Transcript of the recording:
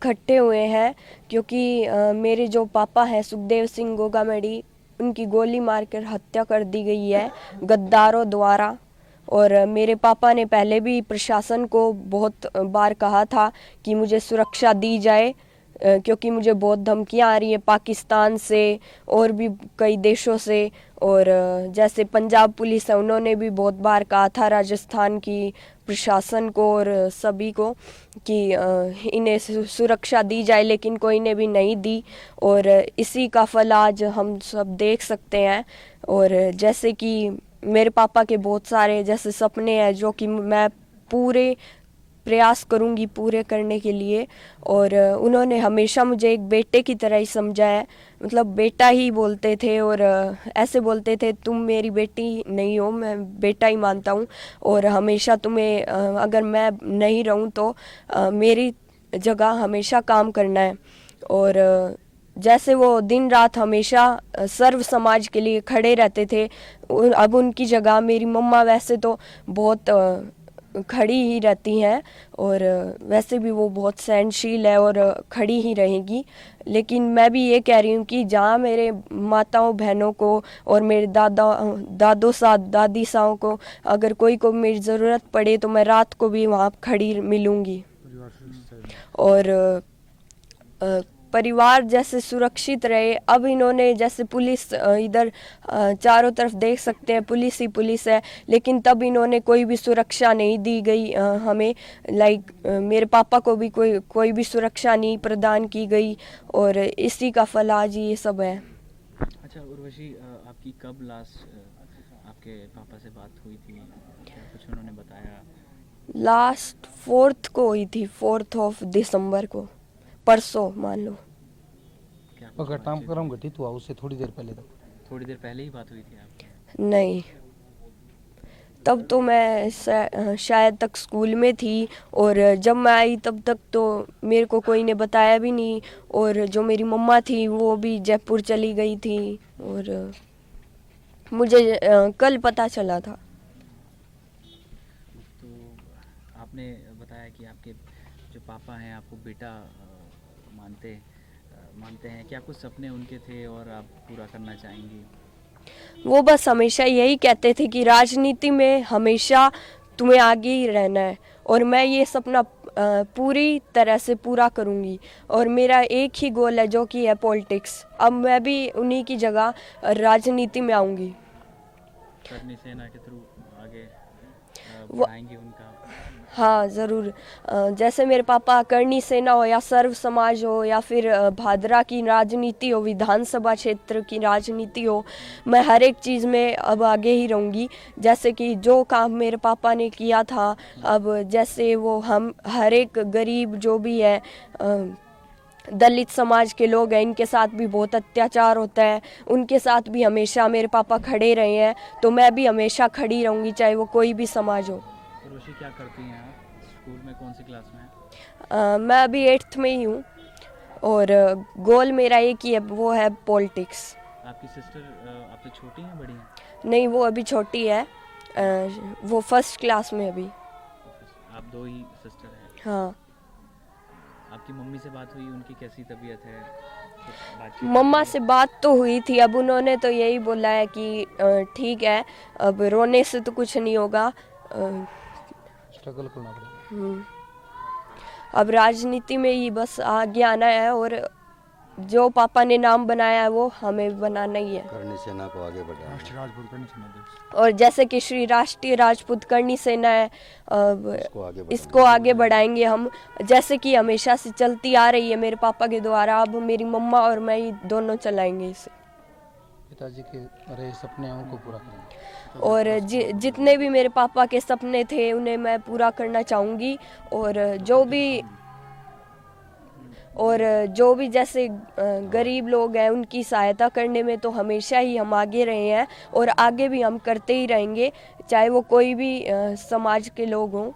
इकट्ठे हुए हैं क्योंकि मेरे जो पापा हैं सुखदेव सिंह गोगामेडी, उनकी गोली मारकर हत्या कर दी गई है गद्दारों द्वारा। और मेरे पापा ने पहले भी प्रशासन को बहुत बार कहा था कि मुझे सुरक्षा दी जाए, क्योंकि मुझे बहुत धमकियां आ रही है पाकिस्तान से और भी कई देशों से। और जैसे पंजाब पुलिस है, उन्होंने भी बहुत बार कहा था राजस्थान की प्रशासन को और सभी को कि इन्हें सुरक्षा दी जाए, लेकिन कोई ने भी नहीं दी। और इसी का फल आज हम सब देख सकते हैं। और जैसे कि मेरे पापा के बहुत सारे जैसे सपने हैं जो कि मैं पूरे प्रयास करूंगी पूरे करने के लिए। और उन्होंने हमेशा मुझे एक बेटे की तरह ही समझा है, मतलब बेटा ही बोलते थे। और ऐसे बोलते थे, तुम मेरी बेटी नहीं हो, मैं बेटा ही मानता हूँ। और हमेशा तुम्हें अगर मैं नहीं रहूँ तो मेरी जगह हमेशा काम करना है। और जैसे वो दिन रात हमेशा सर्व समाज के लिए खड़े रहते थे, अब उनकी जगह मेरी मम्मा वैसे तो बहुत खड़ी ही रहती हैं। और वैसे भी वो बहुत सहनशील है और खड़ी ही रहेगी। लेकिन मैं भी ये कह रही हूँ कि जहाँ मेरे माताओं बहनों को और मेरे दादों दादी साओं को अगर कोई को मेरी ज़रूरत पड़े तो मैं रात को भी वहाँ खड़ी मिलूँगी। और परिवार जैसे सुरक्षित रहे। अब इन्होंने जैसे पुलिस इधर चारों तरफ देख सकते हैं, पुलिस ही पुलिस है, लेकिन तब इन्होंने कोई भी सुरक्षा नहीं दी गई हमें। लाइक मेरे पापा को भी कोई भी सुरक्षा नहीं प्रदान की गई। और इसी का फल आज ये सब है। अच्छा उर्वशी, आपकी कब लास्ट आपके पापा से बात हुई थी? क्या कुछ उन्होंने बताया? लास्ट 4th को हुई थी, 4 दिसंबर को, परसों मान लो। क्या अगर घटनाक्रम घटित हुआ उससे थोड़ी देर पहले ही बात हुई थी आपकी? नहीं, तब तो मैं शायद तक स्कूल में थी। और जब मैं आई तब तक तो मेरे को कोई ने बताया भी नहीं। और जो मेरी मम्मा थी वो भी जयपुर चली गई थी और मुझे कल पता चला था। तो आपने बताया कि आपके जो पापा हैं आपको बेटा मानते हैं। क्या कुछ सपने उनके थे और आप पूरा करना चाहेंगी? वो बस हमेशा यही कहते थे कि राजनीति में हमेशा तुम्हें आगे ही रहना है, और मैं ये सपना पूरी तरह से पूरा करूंगी। और मेरा एक ही गोल है जो कि है पॉलिटिक्स। अब मैं भी उन्हीं की जगह राजनीति में आऊंगी। करनी सेना के थ्रू आगे बढ़ाएंगे उनका? हाँ ज़रूर। जैसे मेरे पापा करनी सेना हो या सर्व समाज हो या फिर भादरा की राजनीति हो, विधानसभा क्षेत्र की राजनीति हो, मैं हर एक चीज़ में अब आगे ही रहूँगी। जैसे कि जो काम मेरे पापा ने किया था, अब जैसे वो हम हर एक गरीब जो भी है, दलित समाज के लोग हैं, इनके साथ भी बहुत अत्याचार होता है, उनके साथ भी हमेशा मेरे पापा खड़े रहे हैं। तो मैं भी हमेशा खड़ी रहूँगी, चाहे वो कोई भी समाज हो। उर्वशी, क्या करती हैं आप? स्कूल में कौन सी क्लास में हैं? मैं अभी 8th में ही हूँ और गोल मेरा एक ही है, वो है पॉलिटिक्स। आपकी सिस्टर आपसे छोटी हैं बड़ी हैं? नहीं, वो अभी छोटी है, वो 1st क्लास में अभी। आप दो ही सिस्टर हैं? हाँ। आपकी मम्मी से बात हुई? उनकी कैसी तबीयत है? मम्मा से बात तो हुई थी, अब उन्होंने तो यही बोला है कि ठीक है, अब रोने से तो कुछ नहीं होगा, स्ट्रगल करना पड़ेगा। अब राजनीति में ही बस आगे आना है, और जो पापा ने नाम बनाया है वो हमें बनाना ही है। करनी सेना को आगे बढ़ाना। राष्ट्रीय राजपूत करनी सेना। और जैसे कि श्री राष्ट्रीय राजपूत करनी सेना है, इसको आगे बढ़ाएंगे हम, जैसे कि हमेशा से चलती आ रही है मेरे पापा के द्वारा। अब मेरी मम्मा और मैं ही दोनों चलाएंगे इसे। पिताजी के रहे सपने हैं उनको पूरा करेंगे। और जितने भी मेरे पापा के सपने थे उन्हें मैं पूरा करना चाहूँगी। और जो भी जैसे गरीब लोग हैं उनकी सहायता करने में तो हमेशा ही हम आगे रहे हैं और आगे भी हम करते ही रहेंगे, चाहे वो कोई भी समाज के लोग हों।